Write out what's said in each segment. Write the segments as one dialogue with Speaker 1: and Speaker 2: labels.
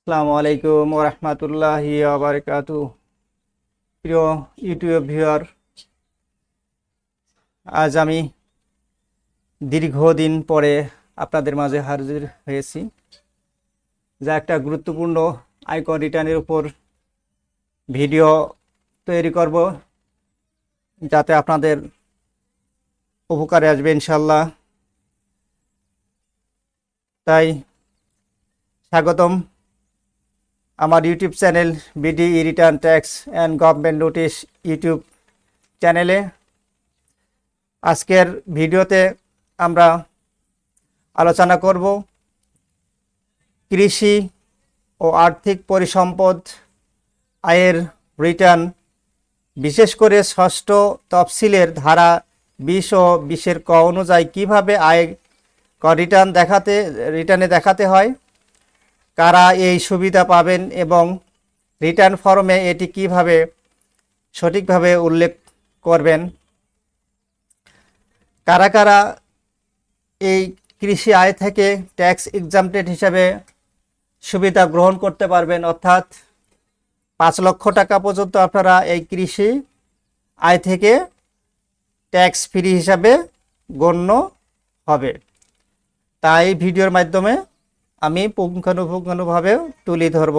Speaker 1: আসসালামু আলাইকুম ওয়া রাহমাতুল্লাহি ওয়া বারাকাতুহু। প্রিয় ইউটিউব ভিউয়ার, আজ আমি দীর্ঘদিন পরে আপনাদের মাঝে হাজির হয়েছি, যা একটা গুরুত্বপূর্ণ আয়কর রিটার্নের উপর ভিডিও তৈরি করব, যাতে আপনাদের উপকারে আসবে ইনশাল্লাহ। তাই স্বাগতম আমার YouTube channel BD return tax and government notice YouTube চ্যানেলে। আজকের ভিডিওতে আমরা আলোচনা করব কৃষি ও আর্থিক পরিসম্পদ আয়ের রিটার্ন, বিশেষ করে ষষ্ঠ তফসিলের ধারা 20 ও 20 ক অনুযায়ী কীভাবে আয় রিটার্নে দেখাতে হয়, কারা এই সুবিধা পাবেন এবং রিটার্ন ফর্মে এটি কিভাবে সঠিকভাবে উল্লেখ করবেন, কারা কারা এই কৃষি আয় থেকে ট্যাক্স এক্সাম্পটেড হিসাবে সুবিধা গ্রহণ করতে পারবেন, অর্থাৎ 5 লক্ষ টাকা পর্যন্ত আপনারা এই কৃষি আয় থেকে ট্যাক্স ফ্রি হিসাবে গণ্য হবে। তাই ভিডিওর মাধ্যমে আমি পুঙ্খানুপুঙ্খানুভাবে তুলে ধরব।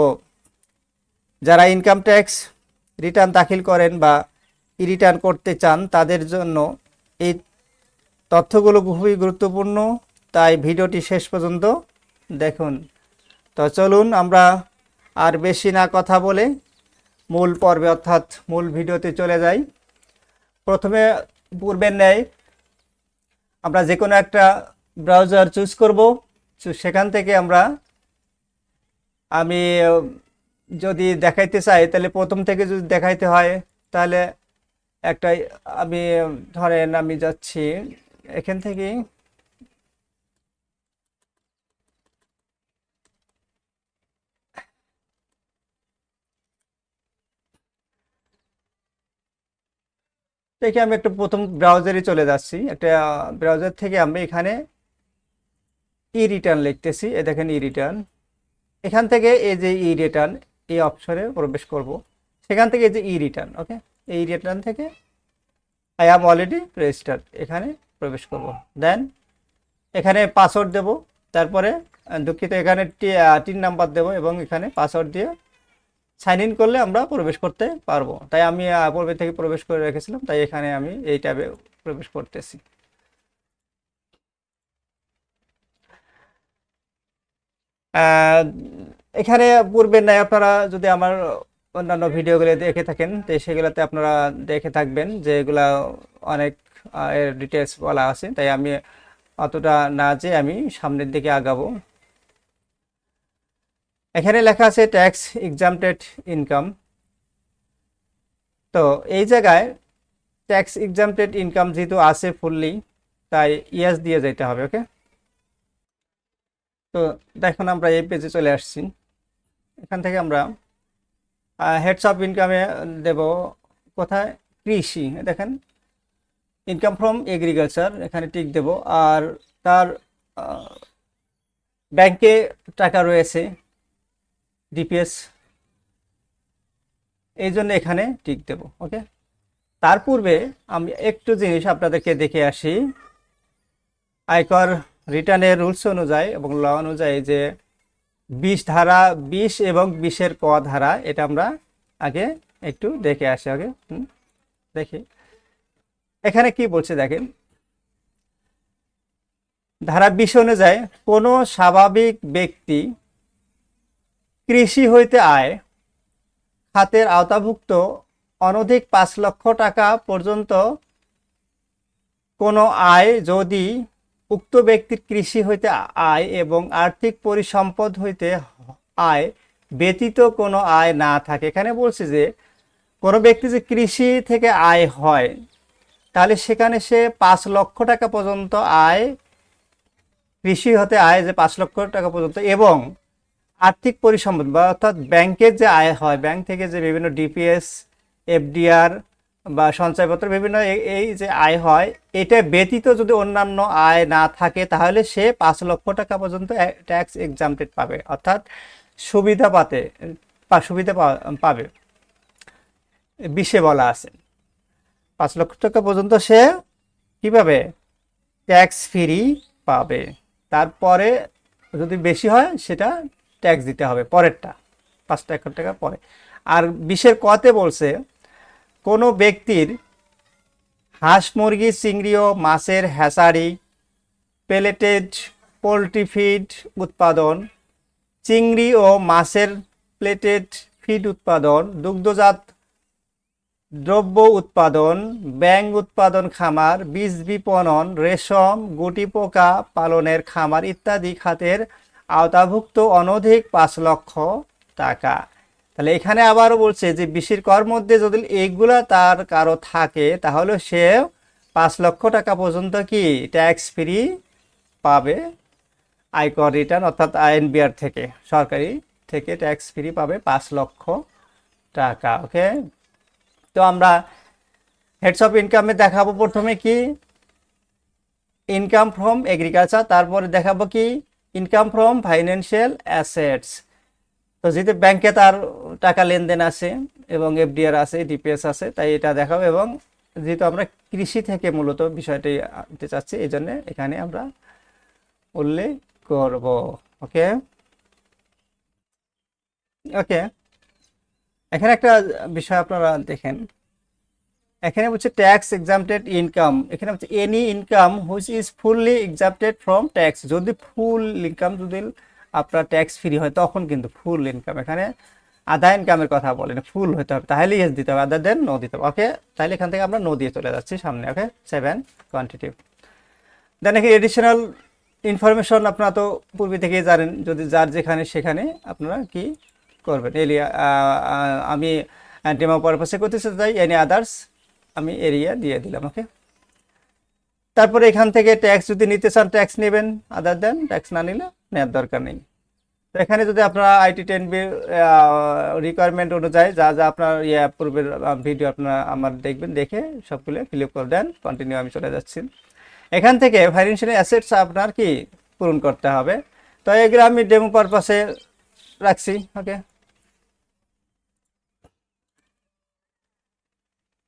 Speaker 1: যারা ইনকাম ট্যাক্স রিটার্ন দাখিল করেন বা রিটার্ন করতে চান, তাদের জন্য এই তথ্যগুলো খুবই গুরুত্বপূর্ণ, তাই ভিডিওটি শেষ পর্যন্ত দেখুন। তো চলুন আমরা আর বেশি না কথা বলে মূল পর্বে অর্থাৎ মূল ভিডিওতে চলে যাই। প্রথমে পূর্বের ন্যায় আমরা যে কোনো একটা ব্রাউজার চুজ করব। সেখান থেকে আমি যদি দেখাইতে চাই, তাহলে প্রথম থেকে যদি দেখাইতে হয়, তাহলে ধরেন আমি যাচ্ছি এখান থেকে, দেখে আমি একটা প্রথম ব্রাউজারে চলে যাচ্ছি। একটা ব্রাউজার থেকে আমি এখানে ই রিটার্ন লিখতেছি, এ দেখেন ই রিটার্ন। এখান থেকে এই যে ই রিটার্ন এই অপশনে প্রবেশ করব। সেখান থেকে এই যে ই রিটার্ন, ওকে, এই রিটার্ন থেকে আই অ্যাম অলরেডি রেজিস্টার্ড, এখানে প্রবেশ করব। দেন এখানে পাসওয়ার্ড দেব, তারপরে দুঃখিত এখানে টিন নাম্বার দেব এবং এখানে পাসওয়ার্ড দিয়ে সাইন ইন করলে আমরা প্রবেশ করতে পারবো। তাই আমি পূর্বে থেকে প্রবেশ করে রেখেছিলাম, তাই এখানে আমি এই ট্যাবে প্রবেশ করতেছি। এখানে পূর্বের নাই আপনারা যদি আমার অন্যান্য ভিডিওগুলো দেখে থাকেন, তো সেগুলোতে আপনারা দেখে থাকবেন যে এগুলা অনেক এর ডিটেলস বলা আছে, তাই আমি অতটা না যে আমি সামনের দিকে আগাবো। এখানে লেখা আছে ট্যাক্স এক্সাম্পটেড ইনকাম। তো এই জায়গায় ট্যাক্স এক্সাম্পটেড ইনকাম যেহেতু আছে ফুললি, তাই ইয়েস দিয়ে যেতে হবে, ওকে। তো দেখুন আমরা এই পেজে চলে আসছি। এখান থেকে আমরা হেডস অফ ইনকামে দেব কোথায়, কৃষি, দেখেন ইনকাম ফ্রম এগ্রিকালচার, এখানে টিক দেব। আর তার ব্যাংকে টাকা রয়েছে ডিপিএস, এই জন্য এখানে টিক দেব, ওকে। তার পূর্বে আমি একটু জিনিস আপনাদেরকে দেখে আসি। আয়কর রিটার্নের রুলস অনুযায়ী এবং ল অনুযায়ী যে 20 এবং 20 ক ধারা, এটা আমরা আগে একটু দেখে আসি, ওকে। দেখি এখানে কি বলছে, দেখেন ধারা 20 অনুযায়ী কোনো স্বাভাবিক ব্যক্তি কৃষি হইতে আয় খাতের আওতাভুক্ত অনধিক 5 লক্ষ টাকা পর্যন্ত কোনো আয় যদি উক্ত ব্যক্তির কৃষি হইতে আয় এবং আর্থিক পরিসম্পদ হইতে আয় ব্যতীত কোনো আয় না থাকে। এখানে বলছে যে কোনো ব্যক্তি যে কৃষি থেকে আয় হয়, তাহলে সেখানে সে 5 লক্ষ টাকা পর্যন্ত আয়, কৃষি হতে আয় যে 5 লক্ষ টাকা পর্যন্ত, এবং আর্থিক পরিসম্পদ বা অর্থাৎ ব্যাংকের যে আয় হয়, ব্যাংক থেকে যে বিভিন্ন ডিপিএস, এফডিআর বা সঞ্চয়পত্র বিভিন্ন এই যে আয় হয়, এটা ব্যতীত যদি অন্যান্য আয় না থাকে, তাহলে সে 5 লক্ষ টাকা পর্যন্ত ট্যাক্স এক্সাম্পটেড পাবে। অর্থাৎ সুবিধা পাবে 20-এ বলা আছে 5 লক্ষ টাকা পর্যন্ত সে কি পাবে ট্যাক্স ফ্রি পাবে। তারপরে যদি বেশি হয় সেটা ট্যাক্স দিতে হবে পরেরটা 5 লক্ষ টাকা পরে। আর 20-এর কতে বলছে কোনো ব্যক্তির হাঁস মুরগি চিংড়ি ও মাছের হ্যাচারি পেলেটেড পোলট্রি ফিড উৎপাদন চিংড়ি ও মাছের প্লেটেড ফিড উৎপাদন দুগ্ধজাত দ্রব্য উৎপাদন ব্যাঙ উৎপাদন খামার বীজ বিপণন রেশম গুটি পোকা পালনের খামার ইত্যাদি খাতের আওতাভুক্ত অনধিক 5 লক্ষ টাকা। তাহলে এখানে আবারও বলছে যে 20-এর কর মধ্যে যদি এইগুলা তার কারো থাকে তাহলে সে 5 লক্ষ টাকা পর্যন্ত কি ট্যাক্স ফ্রি পাবে আয়কর রিটার্ন অর্থাৎ আইএনবিআর থেকে সরকারি থেকে ট্যাক্স ফ্রি পাবে 5 লক্ষ টাকা। ওকে, তো আমরা হেডস অফ ইনকামে দেখাবো প্রথমে কি ইনকাম ফ্রম এগ্রিকালচার, তারপরে দেখাবো কি ইনকাম ফ্রম ফাইন্যান্সিয়াল অ্যাসেটস। তো যেহেতু ব্যাংকে তার টাকা লেনদেন আছে এবং এফডিআর আছে ডিপিএস আছে তাই এটা দেখাবো, এবং যেহেতু আমরা কৃষি থেকে মূলত বিষয়টি আনতে চাচ্ছি এই জন্য এখানে আমরা উল্লেখ করব। ওকে ওকে, এখানে একটা বিষয় আপনারা দেখেন, এখানে বলছে ট্যাক্স এক্সাম্পটেড ইনকাম, এখানে বলছে any income which is fully এক্সাম্পটেড from tax. যদি ফুল ইনকাম যদি আপনার ট্যাক্স ফ্রি হয় তখন কিন্তু ফুল ইনকাম, এখানে আধা ইনকামের কথা বলেন ফুল হতে হবে তাহলে ইয়েস দিতে হবে, আদার দেন নো দিতে হবে। ওকে, তাহলে এখান থেকে আমরা নো দিয়ে চলে যাচ্ছি সামনে। ওকে 7 কোয়ান্টিটিভ। দেন এখানে এডিশনাল ইনফরমেশন আপনারা তো পূর্বে থেকেই জানেন, যদি যার যেখানে সেখানে আপনারা কি করবেন। আমি ডেমো পারপাসে করতেছে তাই এনি আদার্স আমি এরিয়া দিয়ে দিলাম। ওকে, তারপরে এখান থেকে ট্যাক্স যদি নিতে চান ট্যাক্স নেবেন, আদার দেন ট্যাক্স না নিলে নেওয়ার দরকার নেই। তো এখানে যদি আপনারা আইটি 10B রিকোয়ারমেন্ট অনুযায়ী যা যা আপনার পূর্বের ভিডিও আপনারা আমার দেখবেন, দেখে সবগুলো ফিল আপ করে দেন। কন্টিনিউ আমি চলে যাচ্ছি। এখান থেকে ফাইন্যান্সিয়াল অ্যাসেটস আপনার কি পূরণ করতে হবে, তো এগুলো আমি ডেমো পারপাসে রাখছি। ওকে,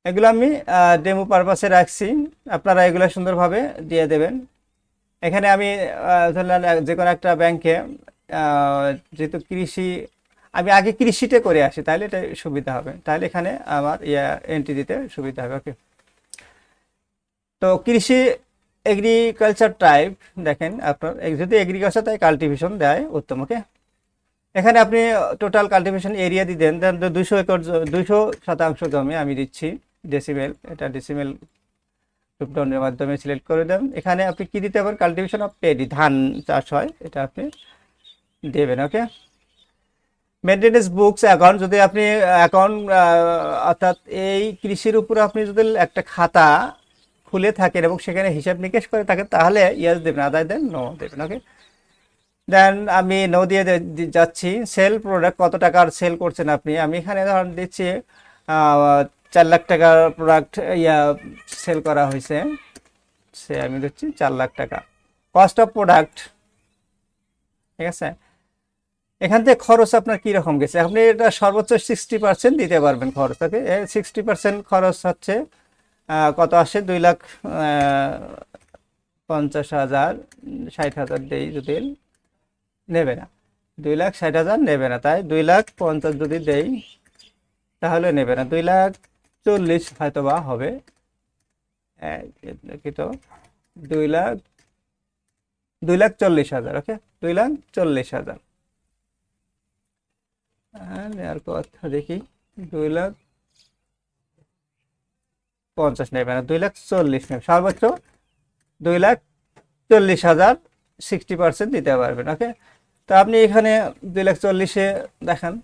Speaker 1: এগুলো আমি ডেমো পারপাসে রাখছি, আপনারা এগুলো সুন্দরভাবে দিয়ে দেবেন। এখানে আমি ধরলেন যে কোনো একটা ব্যাংকে যেহেতু কৃষি আমি আগে কৃষিতে করে আসি তাহলে এটা সুবিধা হবে, তাহলে এখানে আমার এন্ট্রি দিতে সুবিধা হবে। ওকে, তো কৃষি এগ্রিকালচার টাইপ দেখেন আপনার যদি এগ্রিকালচার তাই কাল্টিভেশন দেয় উত্তম। ওকে, এখানে আপনি টোটাল কাল্টিভেশন এরিয়া দিয়ে দেন, 200 একর 200% জমি আমি দিচ্ছি ডেসিমেল, এটা ডেসিমেল ড্রপডাউনের মাধ্যমে সিলেক্ট করে দেন। এখানে আপনি কি দিতে পারেন কাল্টিভেশন অফ পেডি, ধান চাষ হয় এটা আপনি দেবেন। ওকে, মেনটেনেন্স বুকস অ্যাকাউন্ট, যদি আপনি অ্যাকাউন্ট অর্থাৎ এই কৃষির উপরে আপনি যদি একটা খাতা খুলে থাকেন এবং সেখানে হিসাব নিকেশ করে থাকেন তাহলে ইয়েস দেবেন, আদায় দেন নো দেবেন। ওকে, দেন আমি নো দিয়ে যাচ্ছি। সেল প্রোডাক্ট কত টাকার সেল করছেন আপনি, আমি এখানে ধরেন দিচ্ছি 4 লাখ টাকার প্রোডাক্ট সেল করা হয়েছে, সে আমি দিচ্ছি 4 লাখ টাকা। কস্ট অফ প্রোডাক্ট, ঠিক আছে, এখান থেকে খরচ আপনার কীরকম গেছে আপনি এটা সর্বোচ্চ 60% দিতে পারবেন খরচ। ওকে, 60% খরচ হচ্ছে কত আসে 2,50,000 60,000 দেই যদি নেবে না, 2,60,000 নেবে না, তাই 2,50,000 যদি দেই তাহলে নেবে না, 2,40,000 হয়তো বা হবে, তো 2,40,000। ওকে, 2,40,000 আর কথা দেখি 2,50,000 নেবে না, 2,40,000 নেবে, সর্বোচ্চ 2,40,000 60% দিতে পারবেন। ওকে, তো আপনি এখানে 2,40,000-এ দেখান,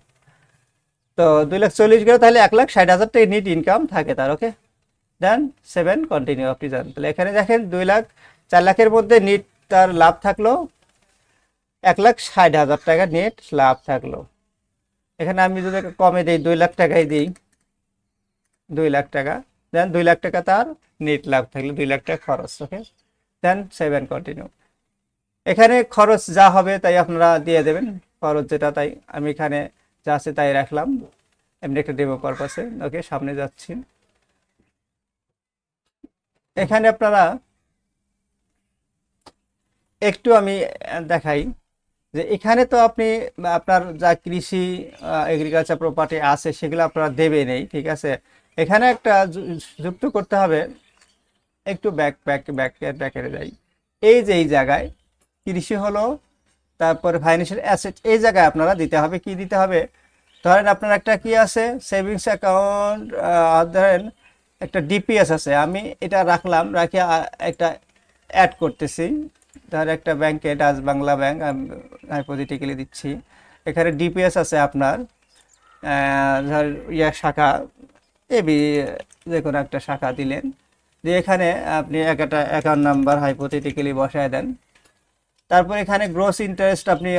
Speaker 1: তো 2,40,000 গেলে তাহলে 1,60,000 টাকা নিট ইনকাম থাকে তার। ওকে, দেন 7 কন্টিনিউ আপনি যান। তাহলে এখানে দেখেন 4 লাখের মধ্যে নিট তার লাভ থাকলো 1,60,000 টাকা নেট লাভ থাকলো। এখানে আমি যদি কমে দিই 2 লাখ টাকাই দিই 2 লাখ টাকা, দেন 2 লাখ টাকা তার নেট লাভ থাকলো, 2 লাখ টাকা খরচ। ওকে, দেন 7 কন্টিনিউ। এখানে খরচ যা হবে তাই আপনারা দিয়ে দেবেন, খরচ যেটা, তাই আমি এখানে যা আছে তাই রাখলাম এমনি একটা ডেমো পারপাসে। ওকে, সামনে যাচ্ছি। এখানে আপনারা একটু আমি দেখাই যে এখানে তো আপনি আপনার যা কৃষি এগ্রিকালচার প্রপার্টি আছে সেগুলো আপনারা দেবে নেই, ঠিক আছে। এখানে একটা যুক্ত করতে হবে, একটু ব্যাকে যাই। এই যে এই জায়গায় কৃষি হলো, তারপরে ফাইন্যান্সিয়াল অ্যাসেট, এই জায়গায় আপনারা দিতে হবে কি দিতে হবে। ধরেন আপনার একটা কি আছে, সেভিংস অ্যাকাউন্ট, ধরেন একটা ডিপিএস আছে, আমি এটা রাখলাম, রাখে একটা অ্যাড করতেছি। ধর একটা ব্যাংকে, ডাচ বাংলা ব্যাংক, আমি হাইপোথেটিক্যালি দিচ্ছি। এখানে ডিপিএস আছে আপনার, ধর শাখা এবি, যে কোনো একটা শাখা দিলেন, দিয়ে এখানে আপনি একটা অ্যাকাউন্ট নাম্বার হাইপোথেটিক্যালি বসায় দেন। তারপর এখানে গ্রোস ইন্টারেস্ট আপনি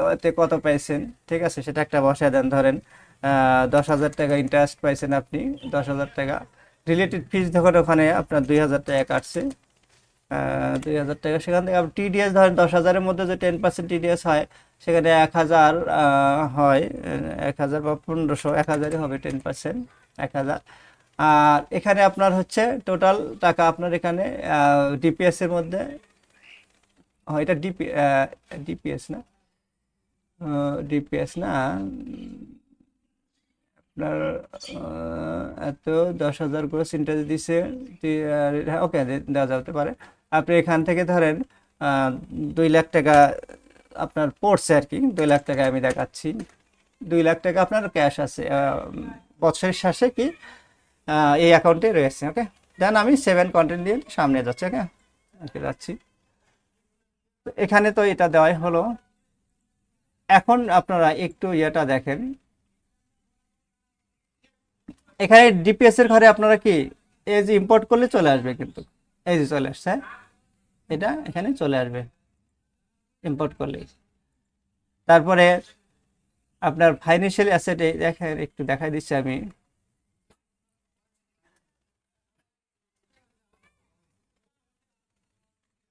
Speaker 1: ওইতে কত পাইছেন, ঠিক আছে, সেটা একটা বসায় দেন। ধরেন 10,000 টাকা ইন্টারেস্ট পাইছেন আপনি, 10,000 টাকা। রিলেটেড ফিজ যখন ওখানে আপনার 2,000 টাকা কাটছে, 2,000 টাকা, সেখান থেকে আপনি টিডিএস ধরেন 10,000-এর মধ্যে যে 10% টিডিএস হয়, সেখানে 1,000 হয়, 1,000 বা 1,500, 1,000-ই হবে 10%, 1,000। আর এখানে আপনার হচ্ছে টোটাল টাকা আপনার এখানে ডিপিএস এর মধ্যে, এটা ডিপিএস না, ডিপিএস না, আপনার এত 10,000 গ্রোস ইন্টারেস্ট দিছে, ওকে, দেওয়া যেতে পারে। আপনি এখান থেকে ধরেন 2 লাখ টাকা আপনার পড়ছে আর কি, 2 লাখ টাকা আমি দেখাচ্ছি, 2 লাখ টাকা আপনার ক্যাশ আছে বছরের শেষে কি এই অ্যাকাউন্টে রয়েছে। ওকে, দেন আমি 7 কন্টেন্ট দিয়ে সামনে যাচ্ছি। ওকে, যাচ্ছি। এখানে তো এটা দেওয়াই হলো। এখন আপনারা একটু ইয়েটা দেখেন, এখানে ডিপিএস এর ঘরে আপনারা কি এই যে ইম্পোর্ট করলে চলে আসবে, কিন্তু এই যে চলে আসছে, এটা এখানে চলে আসবে ইম্পোর্ট করলেই। তারপরে আপনার ফাইন্যান্সিয়াল অ্যাসেটে দেখেন, একটু দেখাই দিচ্ছি আমি।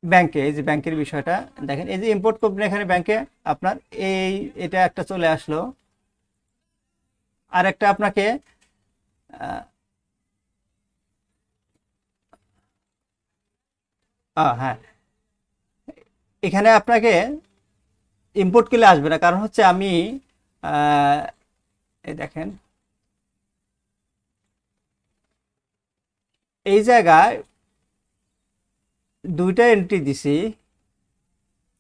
Speaker 1: ব্যাংকে, এই যে ব্যাংকের বিষয়টা দেখেন, এই যে ইম্পোর্ট করবেন এখানে ব্যাংকে আপনার এটা একটা চলে আসলো। আর একটা আপনাকে হ্যাঁ, এখানে আপনাকে ইম্পোর্ট করলে আসবে না, কারণ হচ্ছে আমি এই দেখেন এই জায়গায় দুইটা এন্ট্রি দিছি,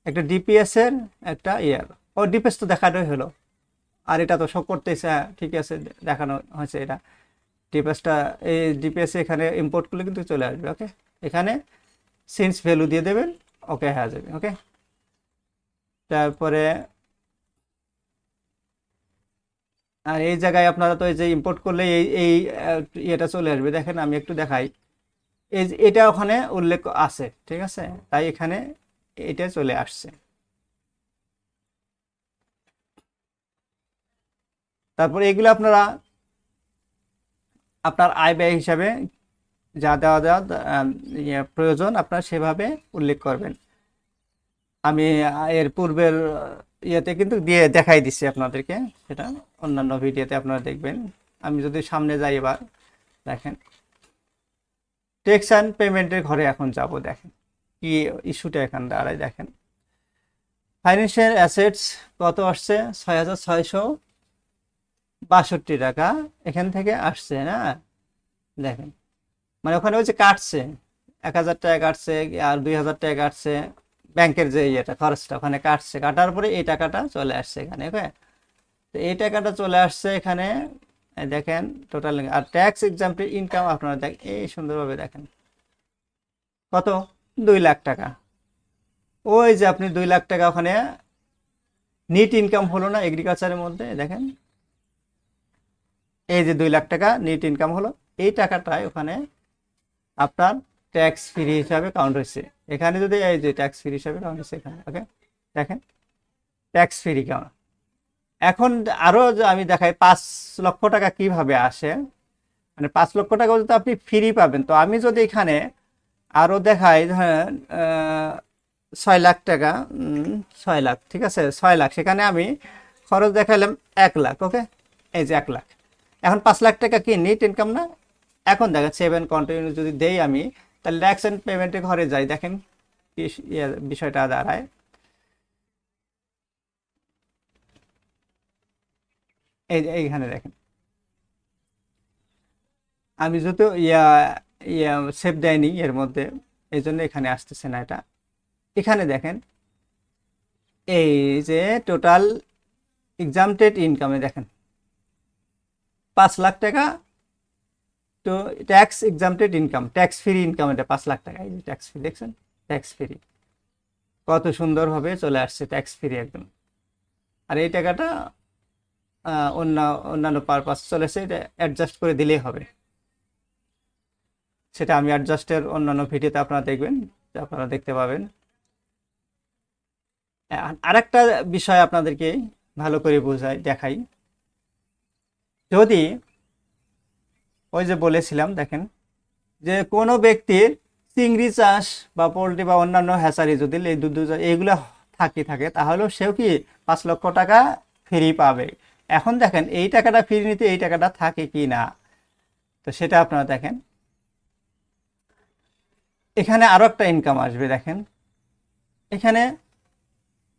Speaker 1: একটা ডিপিএস এর, একটা ইয়ার। ও ডিপিএস তো দেখানোই হলো, আর এটা তো শো করতেছে, ঠিক আছে, দেখানো হয়েছে এটা ডিপিএসটা। এই ডিপিএস এখানে ইম্পোর্ট করলে কিন্তু চলে আসবে। ওকে, এখানে সিন্স ভ্যালু দিয়ে দেবেন, ওকে হয়ে যাবে। ওকে, তারপরে আর এই জায়গায় আপনারা তো এই যে ইম্পোর্ট করলে এই এই ইয়েটা চলে আসবে। দেখেন আমি একটু দেখাই, এই যে এটা ওখানে উল্লেখ আছে, ঠিক আছে, তাই এখানে এটা চলে আসছে। তারপরে এগুলো আপনারা আপনার আয় ব্যয় হিসাবে যা দেওয়া দেওয়া প্রয়োজন আপনার সেভাবে উল্লেখ করবেন। আমি এর পূর্বের ইয়েতে কিন্তু দিয়ে দেখাই দিচ্ছি আপনাদেরকে, সেটা অন্যান্য ভিডিওতে আপনারা দেখবেন। আমি যদি সামনে যাই এবার, দেখেন ট্যাক্স অ্যান্ড পেমেন্টের ঘরে এখন যাব। দেখেন কি ইস্যুটা এখান দাঁড়ায়, দেখেন ফাইন্যান্সিয়াল অ্যাসেটস কত আসছে, 6,662 টাকা এখান থেকে আসছে না। দেখেন মানে ওখানে ওই যে কাটছে 1,000 টাকা কাটছে, আর 2,000 টাকা কাটছে, ব্যাংকের যে ইয়েটা খরচটা ওখানে কাটছে, কাটার পরে এই টাকাটা চলে আসছে এখানে। ওকে, তো এই টাকাটা চলে আসছে এখানে, দেখেন টোটাল। আর ট্যাক্স এক্সাম্পল ইনকাম আপনারা দেখেন, এই সুন্দরভাবে দেখেন কত, 2 লাখ টাকা। ওই যে আপনি 2 লাখ টাকা ওখানে নিট ইনকাম হলো না এগ্রিকালচারের মধ্যে, দেখেন এই যে 2 লাখ টাকা নিট ইনকাম হলো, এই টাকাটাই ওখানে আপনার ট্যাক্স ফ্রি হিসাবে কাউন্ট হয়েছে। এখানে যদি এই যে ট্যাক্স ফ্রি হিসাবে কাউন্ট হয়েছে এখানে। ওকে, দেখেন ট্যাক্স ফ্রি কাউন্ট। এখন আরো যে আমি দেখাই 5 লক্ষ টাকা কিভাবে আসে, মানে 5 লক্ষ টাকা যদি আপনি ফ্রি পাবেন। তো আমি যদি এখানে আরো দেখাই, ধরেন 6 লাখ টাকা, 6 লাখ, ঠিক আছে, 6 লাখ। সেখানে আমি খরচ দেখালাম 1 লাখ। ওকে, এই যে 1 লাখ। এখন 5 লাখ টাকা কি নিট ইনকাম না? এখন দেখেন সেভেন কন্টিনিউ যদি দেই আমি, তাহলে ট্যাক্স এন্ড পেমেন্টের ঘরে যাই, দেখেন কি বিষয়টা দাঁড়ায়। এই যে এইখানে দেখেন, আমি যত ইয়া ইয়া সেভ দেয়নি এর মধ্যে, এই জন্য এখানে আসতেছে না এটা। এখানে দেখেন এই যে টোটাল এক্সামটেড ইনকামে দেখেন 5 লাখ টাকা। তো tax exempted income, tax free income, এটা 5 লাখ টাকা। এই যে ট্যাক্স ফ্রি দেখছেন, ট্যাক্স ফ্রি কত সুন্দরভাবে চলে আসছে, ট্যাক্স ফ্রি একদম। আর এই টাকাটা অন্য অন্যান্য পারপাস চলেছে, এটা অ্যাডজাস্ট করে দিলেই হবে। সেটা আমি অ্যাডজাস্টের অন্যান্য ভিডিওতে আপনারা দেখবেন, আপনারা দেখতে পাবেন। আরেকটা বিষয় আপনাদেরকে ভালো করে বোঝাই দেখাই। যদি ওই যে বলেছিলাম দেখেন, যে কোনো ব্যক্তির চিংড়ি চাষ বা পোলট্রি বা অন্যান্য হ্যাচারি যদি এই দুধ এইগুলো থাকে, তাহলেও সেও কি 5 লক্ষ টাকা ফ্রি পাবে। এখন দেখেন এই টাকাটা ফ্রি নিতে এই টাকাটা থাকে কি না, তো সেটা আপনারা দেখেন। এখানে আরো একটা ইনকাম আসবে দেখেন, এখানে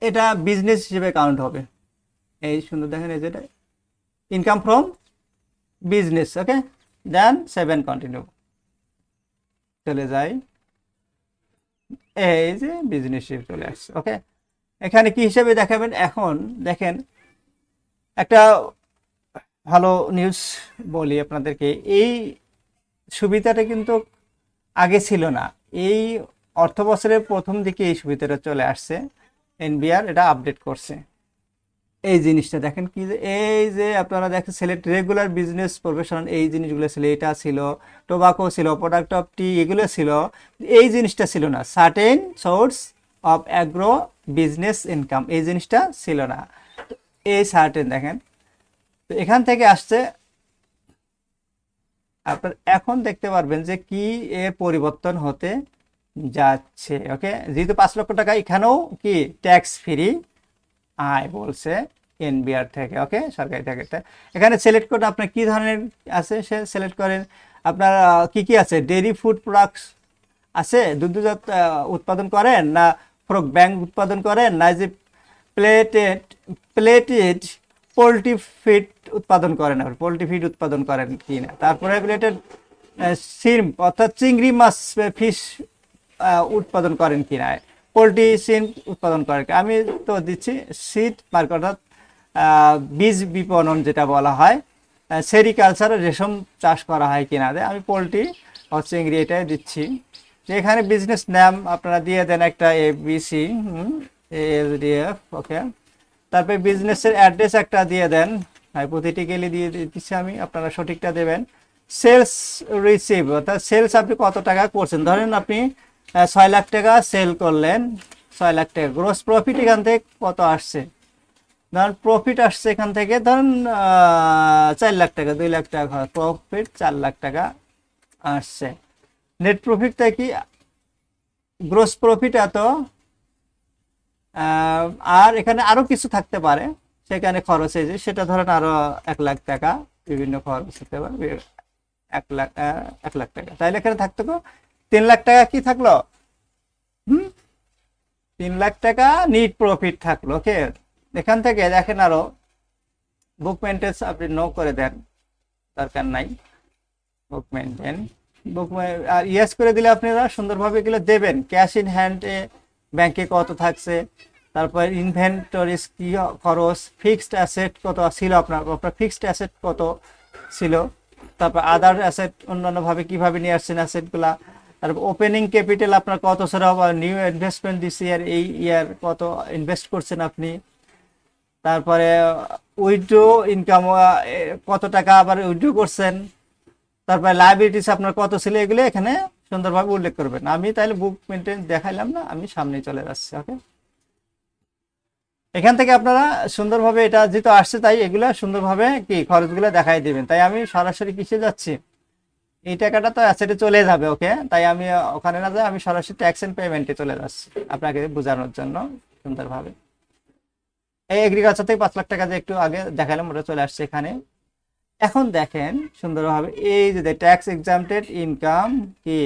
Speaker 1: এটা বিজনেস হিসেবে কাউন্ট হবে। এই সুন্দর দেখেন, এই যেটা income from business. Okay, then 7 continue চলে যায়, এই যে বিজনেস চলে আসছে। ওকে, এখানে কি হিসেবে দেখাবেন? এখন দেখেন একটা ভালো নিউজ বলি আপনাদেরকে, এই সুবিধাটা কিন্তু আগে ছিল না। এই অর্থ বছরের প্রথম দিকে এই সুবিধাটা চলে আসছে, এনবিআর এটা আপডেট করছে। এই জিনিসটা দেখেন কি, যে এই যে আপনারা দেখেন সিলেক্ট রেগুলার বিজনেস প্রফেশনাল, এই জিনিসগুলো ছিল, এটা ছিল, টোবাকো ছিল, প্রোডাক্ট অফ টি, এগুলো ছিল। এই জিনিসটা ছিল না, certain source of agro business income, এই জিনিসটা ছিল না। এই সার্টেন দেখেন, তো এখান থেকে আসছে। আপনার এখন দেখতে পারবেন যে কি এর পরিবর্তন হতে যাচ্ছে। ওকে, যেহেতু 5 লক্ষ টাকা এখানেও কি ট্যাক্স ফ্রি আয় বলছে এনবিআর থেকে। ওকে, সরকারি থেকে। এখানে সিলেক্ট করুন আপনার কি ধরনের আছে, সে সিলেক্ট করেন। আপনার কি কি আছে, ডেইরি ফুড প্রোডাক্টস আছে, দুগ্ধজাত উৎপাদন করেন, না ফ্রক ব্যাংক উৎপাদন করেন, না যে প্লেটেড পোলট্রি ফিড উৎপাদন করেন, আপনি পোলট্রি ফিড উৎপাদন করেন কি না। তারপরে প্লেটেড সিম অর্থাৎ চিংড়ি মাছ ফিশ উৎপাদন করেন কি না, পোলট্রি সিম উৎপাদন করেন। আমি তো দিচ্ছি সিড মার্কেট, অর্থাৎ বীজ বিপণন যেটা বলা হয়, সেরিকালচার রেশম চাষ করা হয় কিনা, আমি পোলট্রি ও চিংড়ি এটাই দিচ্ছি। যে এখানে বিজনেস নাম আপনারা দিয়ে দেন একটা ABC ALDF। ওকে, তারপরে বিজনেসের অ্যাড্রেস একটা দিয়ে দেন, প্রতিটি গেলে দিয়ে দিচ্ছি আমি, আপনারা সঠিকটা দেবেন। সেলস রিসিভ অর্থাৎ সেলস আপনি কত টাকা করছেন, ধরেন আপনি 6 লাখ টাকা সেল করলেন, 6 লাখ টাকা গ্রোস প্রফিট এখান থেকে কত আসছে, ধরেন প্রফিট আসছে এখান থেকে ধরেন 4 লাখ টাকা, 2 লাখ টাকা প্রফিট, 4 লাখ টাকা আসছে। নেট প্রফিটটা কি, গ্রোস প্রফিট এত, আর এখানে আরো কিছু থাকতে পারে, সেখানে খরচ এই যে সেটা ধরেন আরো 1 লাখ টাকা, বিভিন্ন খরচ হতে পারে 1 লাখ টাকা। তাইলে এখানে থাকতো 3 লাখ টাকা কি থাকলো, 3 লাখ টাকা নিট প্রফিট থাকলো। ওকে, এখান থেকে দেখেন আরো বুক মেনটেন্স আপনি নো করে দেন, দরকার নাই বুক মেনটেন, আর ইয়েস করে দিলে আপনারা সুন্দরভাবে এগুলো দেবেন। ক্যাশ ইন হ্যান্ডে ব্যাংকে কত থাকছে, তারপর ইনভেন্টরিজ কি খরচ, ফিক্সড অ্যাসেট কত ছিল আপনার ফিক্সড অ্যাসেট কত ছিল, তারপর আদার অ্যাসেট অন্যান্যভাবে কিভাবে নিয়ে আসছেন অ্যাসেটগুলা, তারপর ওপেনিং ক্যাপিটাল আপনার কত ছিল, নিউ ইনভেস্টমেন্ট দিস ইয়ার, এই ইয়ার কত ইনভেস্ট করছেন আপনি, তারপরে উইথড্র ইনকাম কত টাকা আবার উইথড্র করছেন, তারপরে লাইবিলিটিস আপনার কত ছিল, এগুলো এখানে সুন্দরভাবে উল্লেখ করবেন। আমি তাহলে বুক মেনটেন দেখাইলাম না, আমি সামনে চলে যাচ্ছি। ওকে, এখান থেকে আপনারা সুন্দরভাবে এটা যেহেতু আসছে, তাই এগুলা সুন্দরভাবে কি খরচগুলো দেখাই দিবেন। তাই আমি সরাসরি কিসে যাচ্ছি, এই টাকাটা তো অ্যাসেটে চলে যাবে, ওকে, তাই আমি ওখানে না যাই, আমি সরাসরি ট্যাক্স এন্ড পেমেন্টে চলে যাচ্ছি আপনাকে বোঝানোর জন্য সুন্দরভাবে। এই এগ্রিকালচার থেকে 5 লাখ টাকা যে একটু আগে দেখালাম ওটা চলে আসছে এখানে। এখন দেখেন সুন্দরভাবে এই যে ট্যাক্স এক্সামটেড ইনকাম কি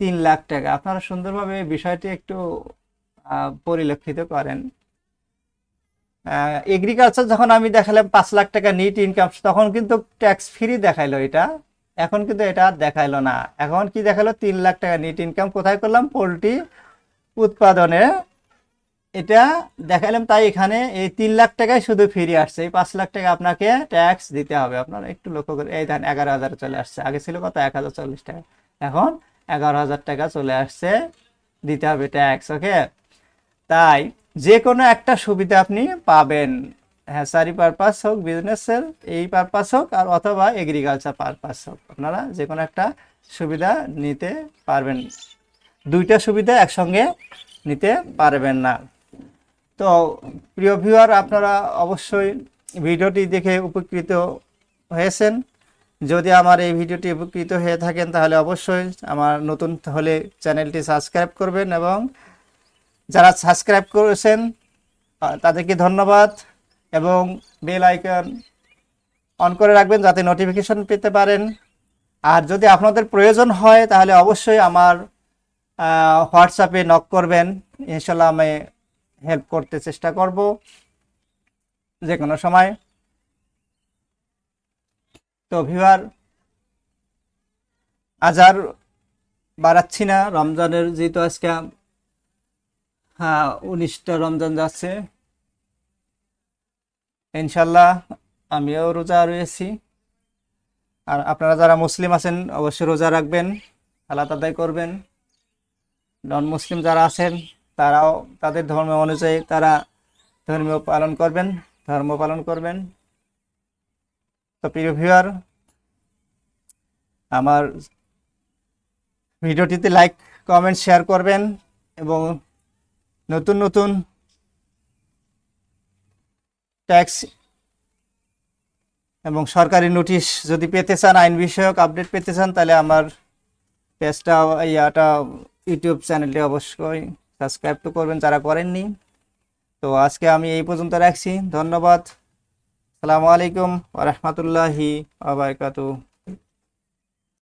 Speaker 1: 3 লাখ টাকা। আপনারা সুন্দরভাবে বিষয়টি একটু পরিলক্ষিত করেন। এগ্রিকালচার যখন আমি দেখালাম 5 লাখ টাকা নিট ইনকাম, তখন কিন্তু ট্যাক্স ফ্রি দেখাইলো এটা, এখন কিন্তু এটা আর দেখাইলো না। এখন কি দেখালো? 3 লাখ টাকা নিট ইনকাম কোথায় করলাম? পোল্ট্রি উৎপাদনে এটা দেখালাম, তাই এখানে এই 3 লাখ টাকায় শুধু ফ্রি আসছে। এই 5 লাখ টাকা আপনাকে ট্যাক্স দিতে হবে। আপনারা একটু লক্ষ্য করে এই ধান 11,000 চলে আসছে, আগে ছিল কত? 1,040 টাকা, এখন 11,000 টাকা চলে আসছে, দিতে হবে ট্যাক্স, ওকে। তাই যে কোনো একটা সুবিধা আপনি পাবেন, হ্যাচারি পারপাস হোক, বিজনেসের এই পারপাস হোক, আর অথবা এগ্রিকালচার পারপাস হোক, আপনারা যে কোনো একটা সুবিধা নিতে পারবেন। দুইটা সুবিধা একসঙ্গে নিতে পারবেন না। তো প্রিয় ভিউয়ার, আপনারা অবশ্যই ভিডিওটি দেখে উপকৃত হয়েছেন। যদি আমার এই ভিডিওটি উপকৃত হয়ে থাকেন তাহলে অবশ্যই আমার নতুন হলে চ্যানেলটি সাবস্ক্রাইব করবেন, এবং যারা সাবস্ক্রাইব করেছেন তাদেরকে ধন্যবাদ, এবং বেল আইকন অন করে রাখবেন যাতে নোটিফিকেশন পেতে পারেন। আর যদি আপনাদের প্রয়োজন হয় তাহলে অবশ্যই আমার হোয়াটসঅ্যাপে নক করবেন, ইনশাল্লাহ আমি হেল্প করতে চেষ্টা করব যে কোনো সময়। তো ভিউয়ার, আজ আর বাড়াচ্ছি না, রমজানের যেহেতু আজকে 19টা রমজান যাচ্ছে, ইনশাল্লাহ আমিও রোজা রয়েছি। আর আপনারা যারা মুসলিম আছেন অবশ্যই রোজা রাখবেন, সালাত আদায় করবেন। নন মুসলিম যারা আছেন তারাও তাদের ধর্ম অনুযায়ী তারা ধর্ম পালন করবেন। তো প্রিয় ভিউয়ার, আমার ভিডিওটিতে লাইক, কমেন্ট, শেয়ার করবেন, এবং নতুন নতুন ট্যাক্স এবং সরকারি নোটিশ যদি পেতে চান, আইন বিষয়ক আপডেট পেতে চান, তাহলে আমার পেজটা ইউটিউব চ্যানেলটি অবশ্যই সাবস্ক্রাইব তো করবেন যারা করেননি। তো আজকে আমি এই পর্যন্ত রাখছি, ধন্যবাদ। আসসালামু আলাইকুম ওয়া রাহমাতুল্লাহি ওয়া বারাকাতুহু।